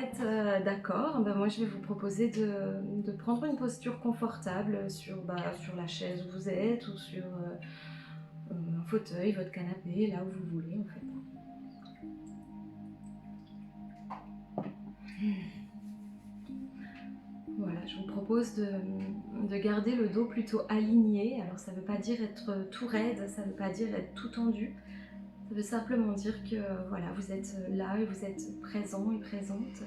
êtes d'accord, ben moi je vais vous proposer de prendre une posture confortable sur la chaise où vous êtes ou sur un fauteuil, votre canapé, là où vous voulez en fait. Voilà, je vous propose de garder le dos plutôt aligné. Alors ça ne veut pas dire être tout raide, ça ne veut pas dire être tout tendu. Ça veut simplement dire que voilà, vous êtes là et vous êtes présent et présente.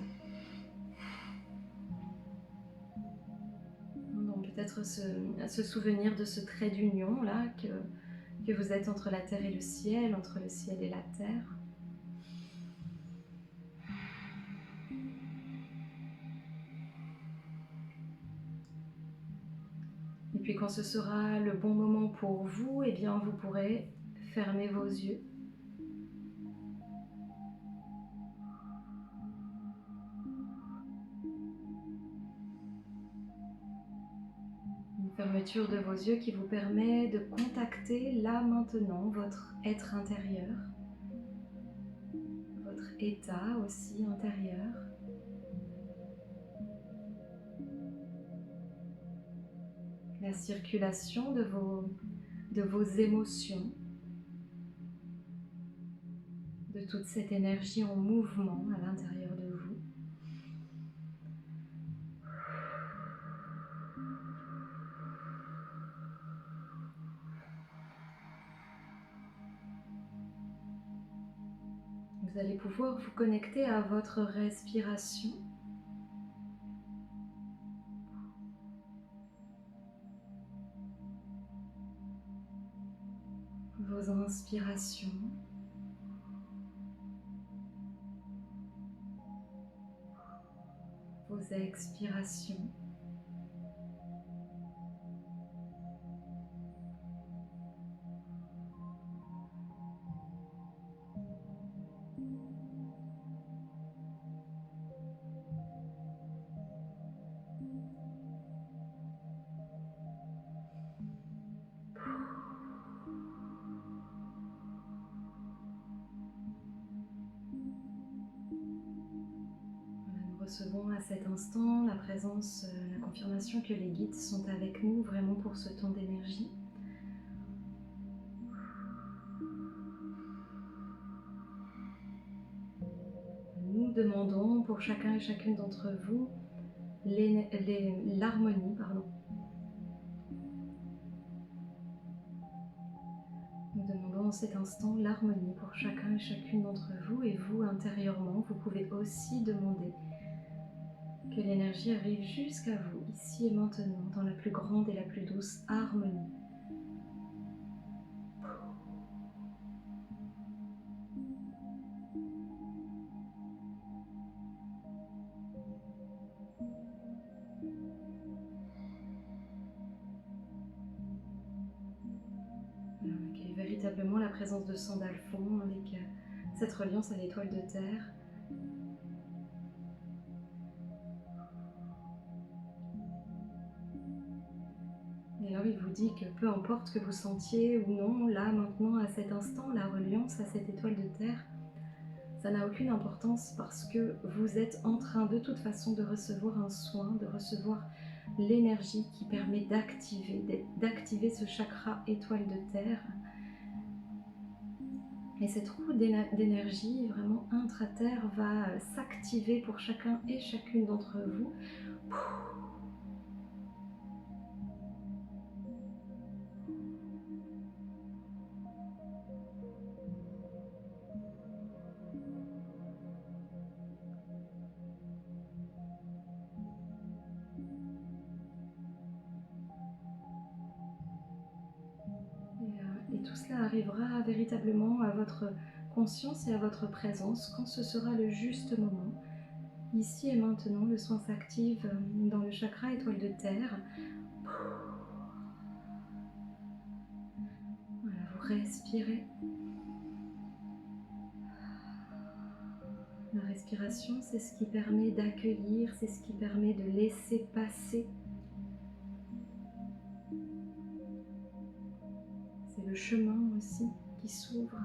Donc peut-être se souvenir de ce trait d'union là que vous êtes entre la terre et le ciel, entre le ciel et la terre. Et puis quand ce sera le bon moment pour vous, eh bien vous pourrez fermer vos yeux. Une fermeture de vos yeux qui vous permet de contacter là maintenant votre être intérieur, votre état aussi intérieur. La circulation de vos émotions, de toute cette énergie en mouvement à l'intérieur de vous. Vous allez pouvoir vous connecter à votre respiration. Vos inspirations, vos expirations. Nous recevons à cet instant la présence, la confirmation que les guides sont avec nous vraiment pour ce temps d'énergie. Nous demandons pour chacun et chacune d'entre vous l'harmonie, pardon. Nous demandons en cet instant l'harmonie pour chacun et chacune d'entre vous, et vous intérieurement, vous pouvez aussi demander que l'énergie arrive jusqu'à vous, ici et maintenant, dans la plus grande et la plus douce harmonie. On accueille véritablement la présence de Sandalphon avec cette reliance à l'étoile de terre. Et alors il vous dit que peu importe que vous sentiez ou non, là, maintenant, à cet instant, la reliance à cette étoile de terre, ça n'a aucune importance parce que vous êtes en train de toute façon de recevoir un soin, de recevoir l'énergie qui permet d'activer ce chakra étoile de terre. Et cette roue d'énergie vraiment intra-terre va s'activer pour chacun et chacune d'entre vous. Et tout cela arrivera véritablement à votre conscience et à votre présence quand ce sera le juste moment. Ici et maintenant, le soin s'active dans le chakra étoile de terre. Voilà, vous respirez. La respiration, c'est ce qui permet d'accueillir, c'est ce qui permet de laisser passer. C'est le chemin aussi qui s'ouvre.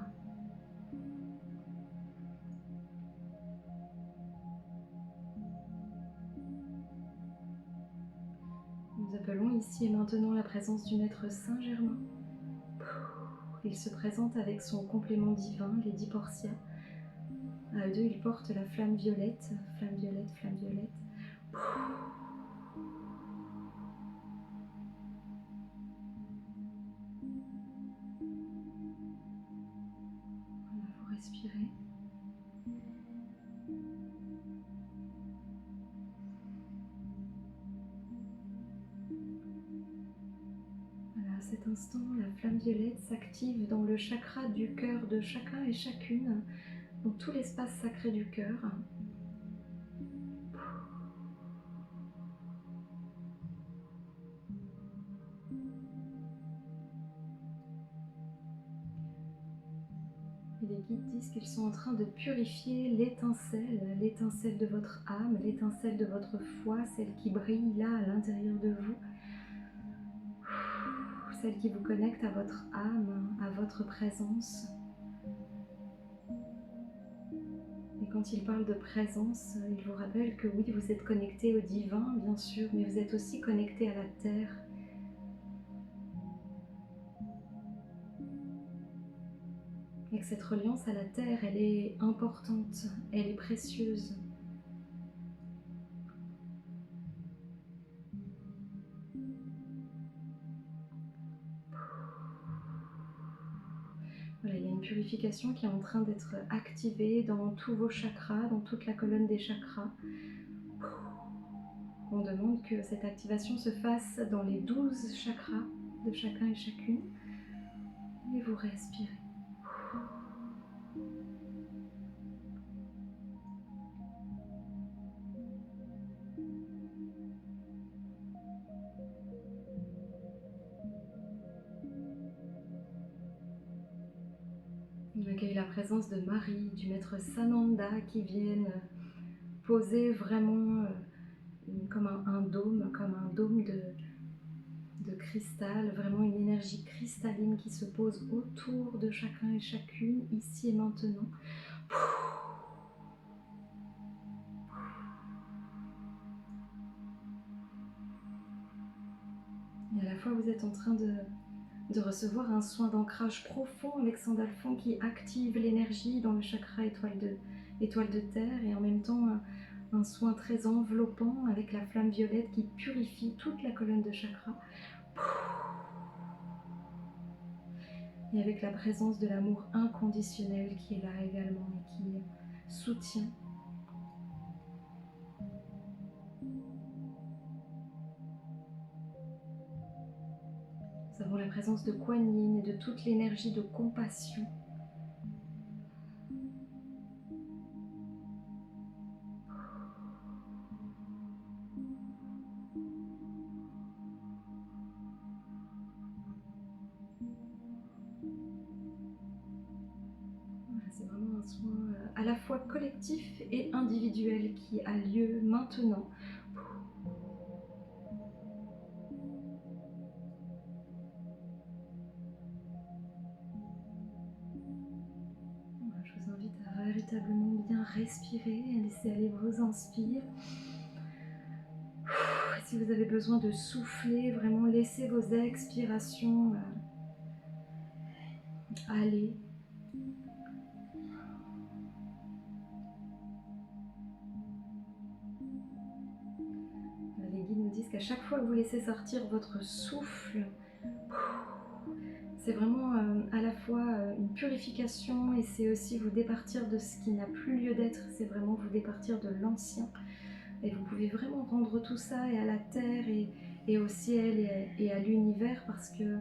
ici et maintenant la présence du Maître Saint-Germain. Il se présente avec son complément divin, les 10 portias. À eux deux, ils portent la flamme violette, flamme violette, flamme violette. Voilà, vous respirez. Voilà, à cet instant, la flamme violette s'active dans le chakra du cœur de chacun et chacune, dans tout l'espace sacré du cœur. Et les guides disent qu'ils sont en train de purifier l'étincelle de votre âme, l'étincelle de votre foi, celle qui brille là à l'intérieur de vous, celle qui vous connecte à votre âme, à votre présence. Et quand il parle de présence, il vous rappelle que oui, vous êtes connecté au divin, bien sûr, mais vous êtes aussi connecté à la terre. Et que cette reliance à la terre, elle est importante, elle est précieuse. Voilà, il y a une purification qui est en train d'être activée dans tous vos chakras, dans toute la colonne des chakras. On demande que cette activation se fasse dans les 12 chakras de chacun et chacune. Et vous respirez. On accueille la présence de Marie, du maître Sananda qui viennent poser vraiment comme un dôme, de cristal, vraiment une énergie cristalline qui se pose autour de chacun et chacune, ici et maintenant. Et à la fois vous êtes en train de recevoir un soin d'ancrage profond avec Sandalphon qui active l'énergie dans le chakra étoile de terre, et en même temps un soin très enveloppant avec la flamme violette qui purifie toute la colonne de chakra. Et avec la présence de l'amour inconditionnel qui est là également et qui soutient. Nous avons la présence de Kuan Yin et de toute l'énergie de compassion. Voilà, c'est vraiment un soin à la fois collectif et individuel qui a lieu maintenant. Je vous invite à véritablement bien respirer, à laisser aller vos inspires. Et si vous avez besoin de souffler, vraiment laissez vos expirations aller. Les guides nous disent qu'à chaque fois que vous laissez sortir votre souffle, c'est vraiment à la fois une purification et c'est aussi vous départir de ce qui n'a plus lieu d'être, c'est vraiment vous départir de l'ancien. Et vous pouvez vraiment rendre tout ça et à la terre et au ciel et à l'univers, parce que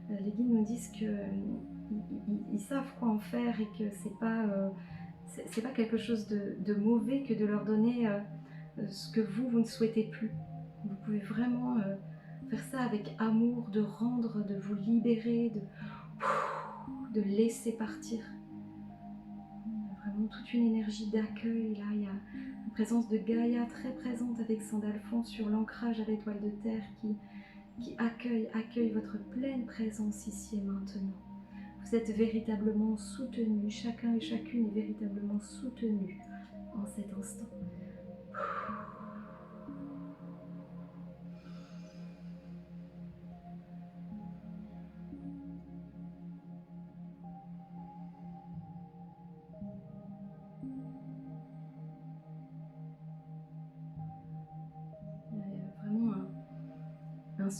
les guides nous disent qu'ils savent quoi en faire et que c'est pas quelque chose de mauvais que de leur donner ce que vous ne souhaitez plus. Vous pouvez vraiment faire ça avec amour, de rendre, de vous libérer, de laisser partir. Il y a vraiment toute une énergie d'accueil là. Il y a la présence de Gaïa très présente avec Sandalphon sur l'ancrage à l'étoile de terre qui accueille votre pleine présence ici et maintenant. Vous êtes véritablement soutenu, chacun et chacune est véritablement soutenu en cet instant.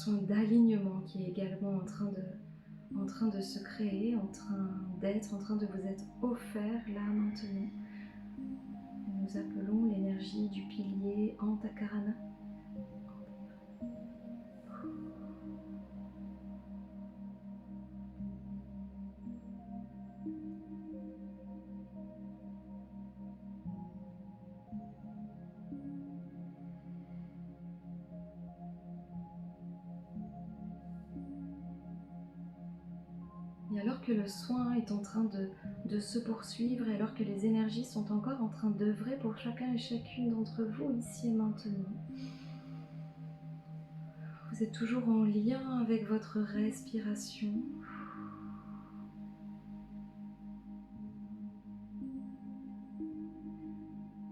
soin d'alignement qui est également en train de se créer, en train de vous être offert là maintenant. Nous appelons l'énergie du pilier Antakarana. Et alors que le soin est en train de se poursuivre, et alors que les énergies sont encore en train d'œuvrer pour chacun et chacune d'entre vous ici et maintenant, vous êtes toujours en lien avec votre respiration.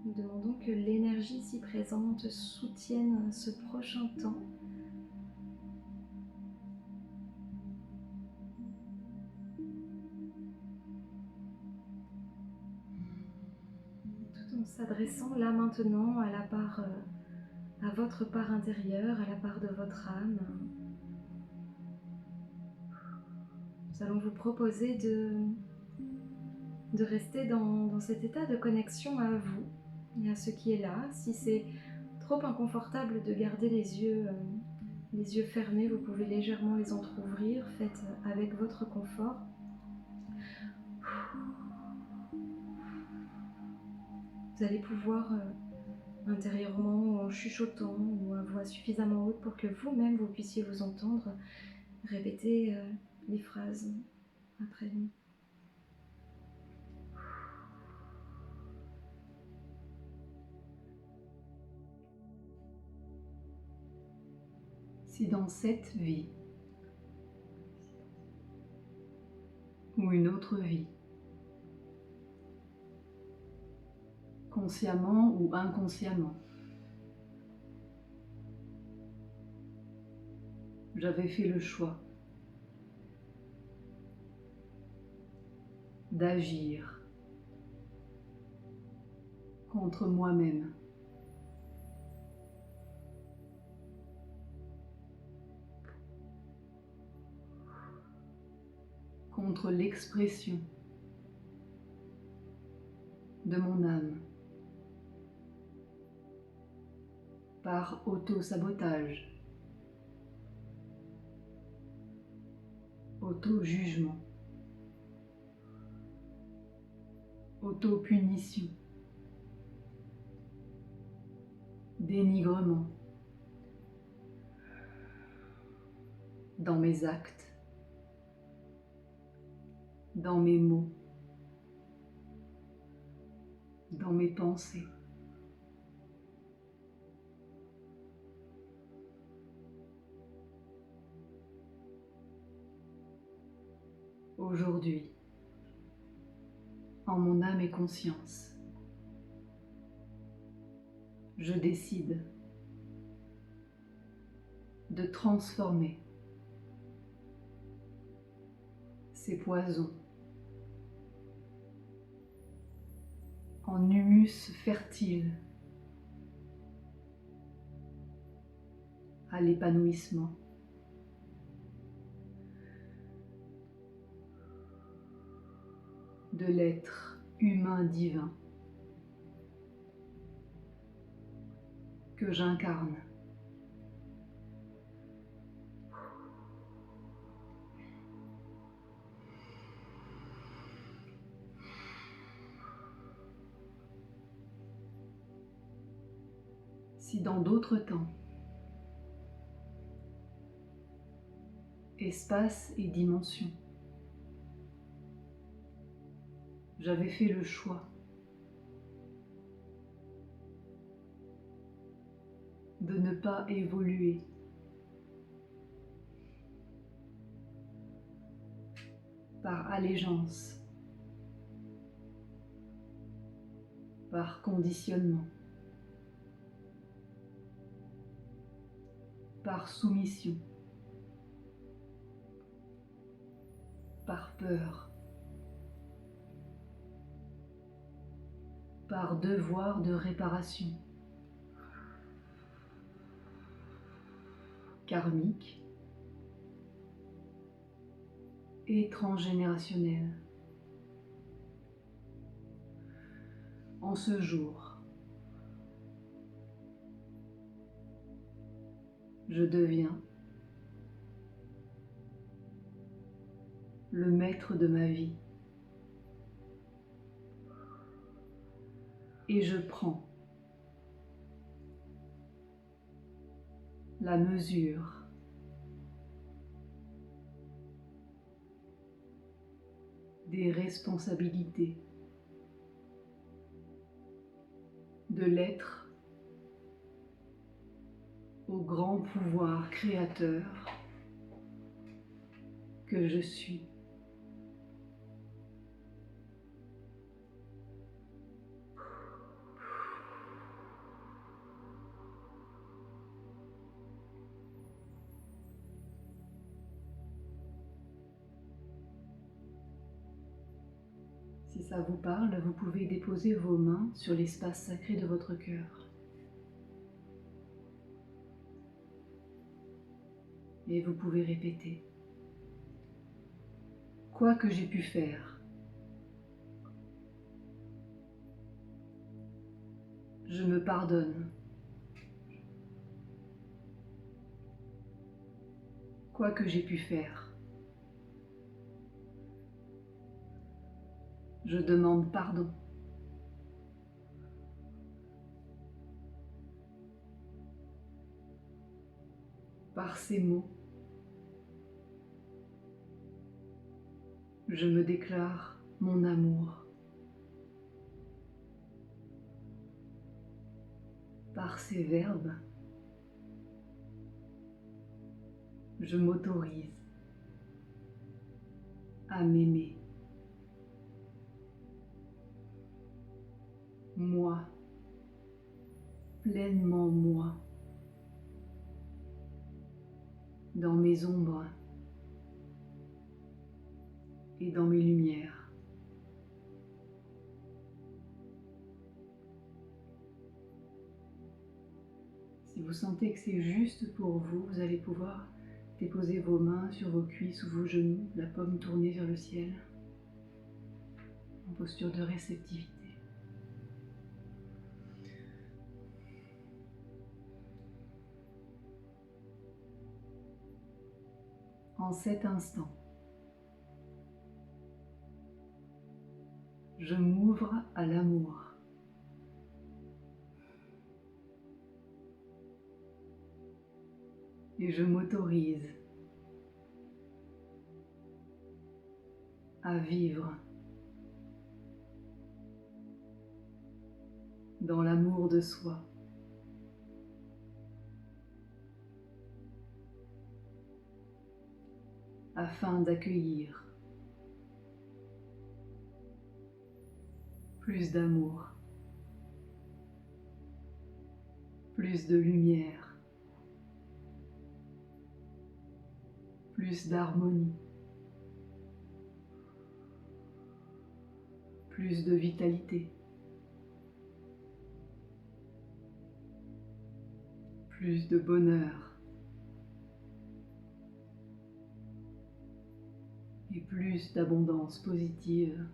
Nous demandons que l'énergie ici présente soutienne ce prochain temps. Tout en s'adressant là maintenant à la part, à votre part intérieure, à la part de votre âme. Nous allons vous proposer de rester dans cet état de connexion à vous et à ce qui est là. Si c'est trop inconfortable de garder les yeux fermés, vous pouvez légèrement les entrouvrir, faites avec votre confort. Vous allez pouvoir intérieurement, en chuchotant ou à voix suffisamment haute pour que vous-même vous puissiez vous entendre, répéter les phrases après nous. Si dans cette vie ou une autre vie, consciemment ou inconsciemment, j'avais fait le choix d'agir contre moi-même, contre l'expression de mon âme, par auto-sabotage, auto-jugement, auto-punition, dénigrement dans mes actes, dans mes mots, dans mes pensées. Aujourd'hui, en mon âme et conscience, je décide de transformer ces poisons en humus fertile à l'épanouissement. De l'être humain divin que j'incarne. Si dans d'autres temps, espace et dimension, j'avais fait le choix de ne pas évoluer par allégeance, par conditionnement, par soumission, par peur, par devoir de réparation karmique et transgénérationnel. En ce jour, je deviens le maître de ma vie et je prends la mesure des responsabilités de l'être au grand pouvoir créateur que je suis. Si ça vous parle, vous pouvez déposer vos mains sur l'espace sacré de votre cœur. Et vous pouvez répéter: quoi que j'ai pu faire, je me pardonne. Quoi que j'ai pu faire, je demande pardon. Par ces mots, je me déclare mon amour. Par ces verbes, je m'autorise à m'aimer. Moi, pleinement moi, dans mes ombres et dans mes lumières. Si vous sentez que c'est juste pour vous, vous allez pouvoir déposer vos mains sur vos cuisses ou vos genoux, la paume tournée vers le ciel, en posture de réceptivité. En cet instant, je m'ouvre à l'amour. Et je m'autorise à vivre dans l'amour de soi. Afin d'accueillir plus d'amour, plus de lumière, plus d'harmonie, plus de vitalité, plus de bonheur et plus d'abondance positive.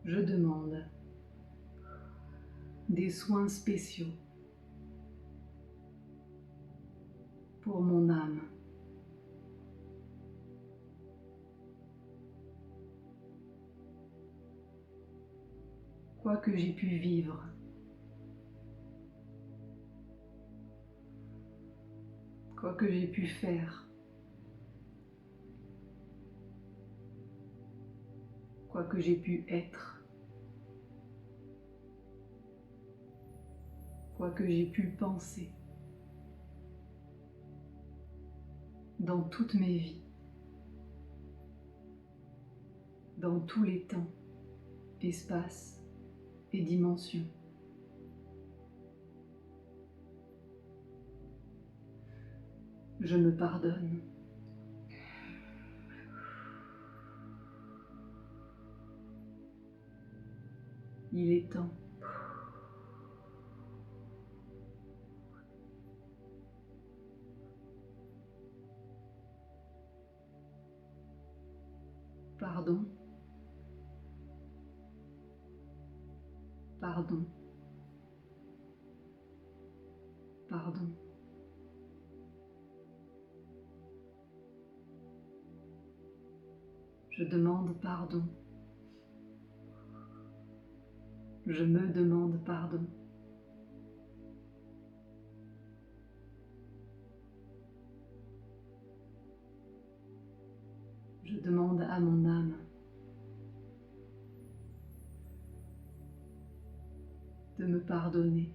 Je demande des soins spéciaux pour mon âme. Quoi que j'ai pu vivre, quoi que j'ai pu faire, quoi que j'ai pu être, quoi que j'ai pu penser, dans toutes mes vies, dans tous les temps, espaces et dimensions. Je me pardonne. Il est temps Pardon. Pardon. Pardon. Je demande pardon. Je me demande pardon. Je demande à mon âme de me pardonner.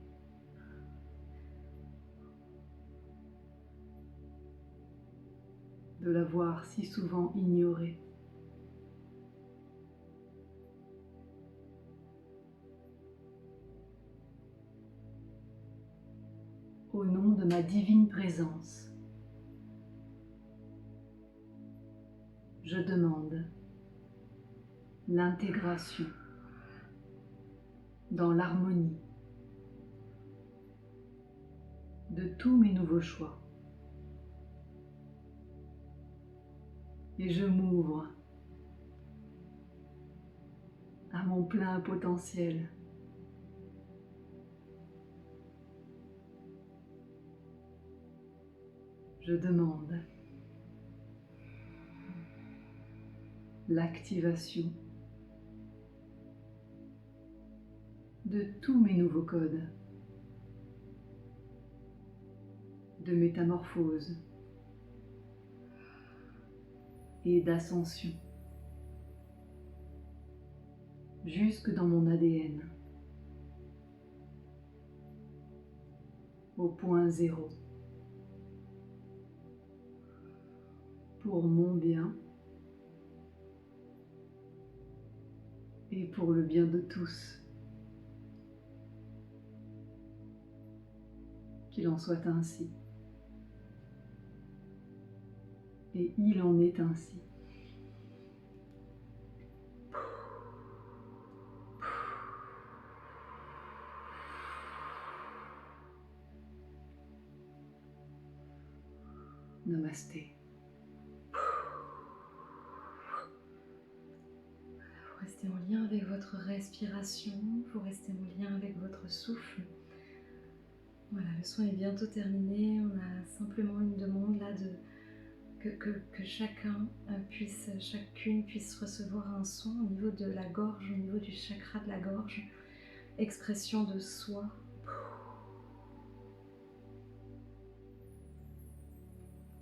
De l'avoir si souvent ignorée. Au nom de ma divine présence, je demande l'intégration dans l'harmonie de tous mes nouveaux choix. Et je m'ouvre à mon plein potentiel. Je demande l'activation de tous mes nouveaux codes de métamorphose et d'ascension jusque dans mon ADN, au point zéro, pour mon bien et pour le bien de tous. Qu'il en soit ainsi. Et il en est ainsi. Namasté. Vous restez en lien avec votre respiration, vous restez en lien avec votre souffle. Voilà, le soin est bientôt terminé. On a simplement une demande là que chacune puisse recevoir un soin au niveau de la gorge, au niveau du chakra de la gorge. Expression de soi.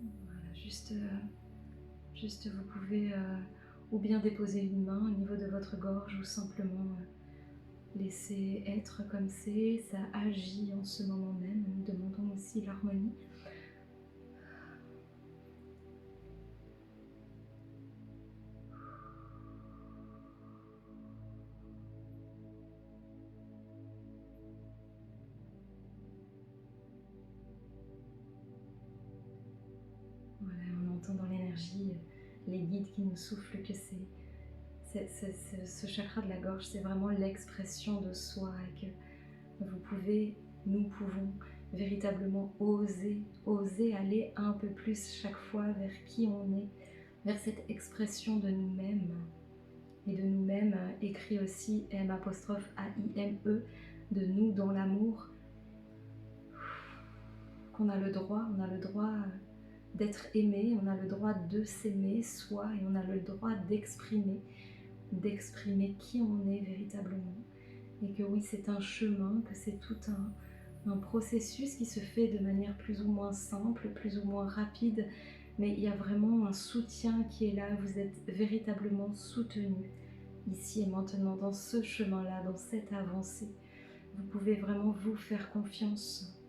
Voilà, juste vous pouvez ou bien déposer une main au niveau de votre gorge ou simplement laisser être comme c'est. Ça agit en ce moment même. Nous demandons aussi l'harmonie. Voilà, on entend dans l'énergie les guides qui nous soufflent que ce chakra de la gorge, c'est vraiment l'expression de soi et que nous pouvons véritablement oser aller un peu plus chaque fois vers qui on est, vers cette expression de nous-mêmes. Et de nous-mêmes, écrit aussi M'(AIME), de nous dans l'amour, qu'on a le droit d'être aimé, on a le droit de s'aimer soi et on a le droit d'exprimer qui on est véritablement. Et que oui, c'est un chemin, que c'est tout un processus qui se fait de manière plus ou moins simple, plus ou moins rapide, mais il y a vraiment un soutien qui est là, vous êtes véritablement soutenu ici et maintenant dans ce chemin-là, dans cette avancée. Vous pouvez vraiment vous faire confiance.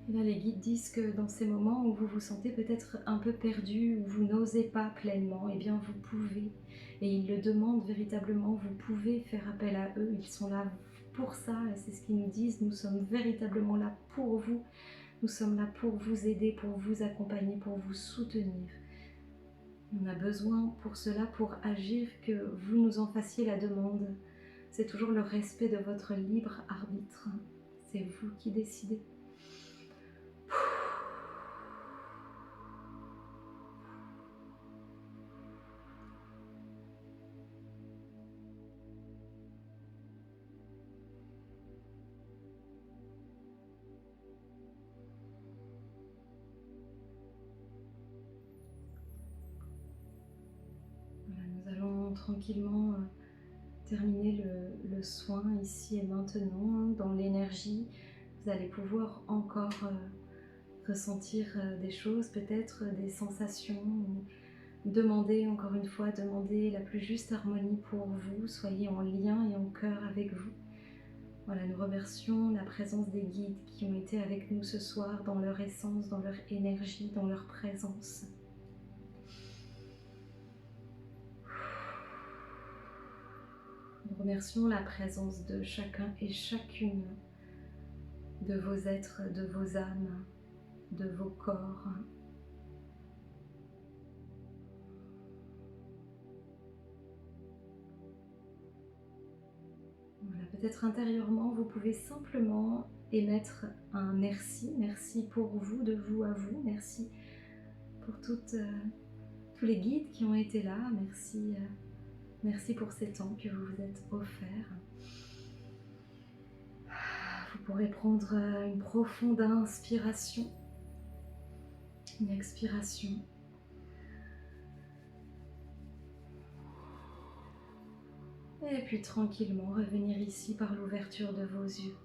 Et là, les guides disent que dans ces moments où vous vous sentez peut-être un peu perdu, où vous n'osez pas pleinement, eh bien vous pouvez, et ils le demandent véritablement, vous pouvez faire appel à eux, ils sont là pour ça, c'est ce qu'ils nous disent, nous sommes véritablement là pour vous, nous sommes là pour vous aider, pour vous accompagner, pour vous soutenir. On a besoin pour cela, pour agir, que vous nous en fassiez la demande. C'est toujours le respect de votre libre arbitre, c'est vous qui décidez. tranquillement terminer le soin ici et maintenant. Dans l'énergie, vous allez pouvoir encore ressentir des choses, peut-être des sensations. Demandez encore une fois, demandez la plus juste harmonie pour vous. Soyez en lien et en cœur avec vous. Voilà, nous remercions la présence des guides qui ont été avec nous ce soir dans leur essence, dans leur énergie, dans leur présence. Nous remercions la présence de chacun et chacune de vos êtres, de vos âmes, de vos corps. Voilà, peut-être intérieurement, vous pouvez simplement émettre un merci. Merci pour vous, de vous à vous. Merci pour tous les guides qui ont été là. Merci, merci pour ces temps que vous vous êtes offerts. Vous pourrez prendre une profonde inspiration, une expiration. Et puis tranquillement revenir ici par l'ouverture de vos yeux.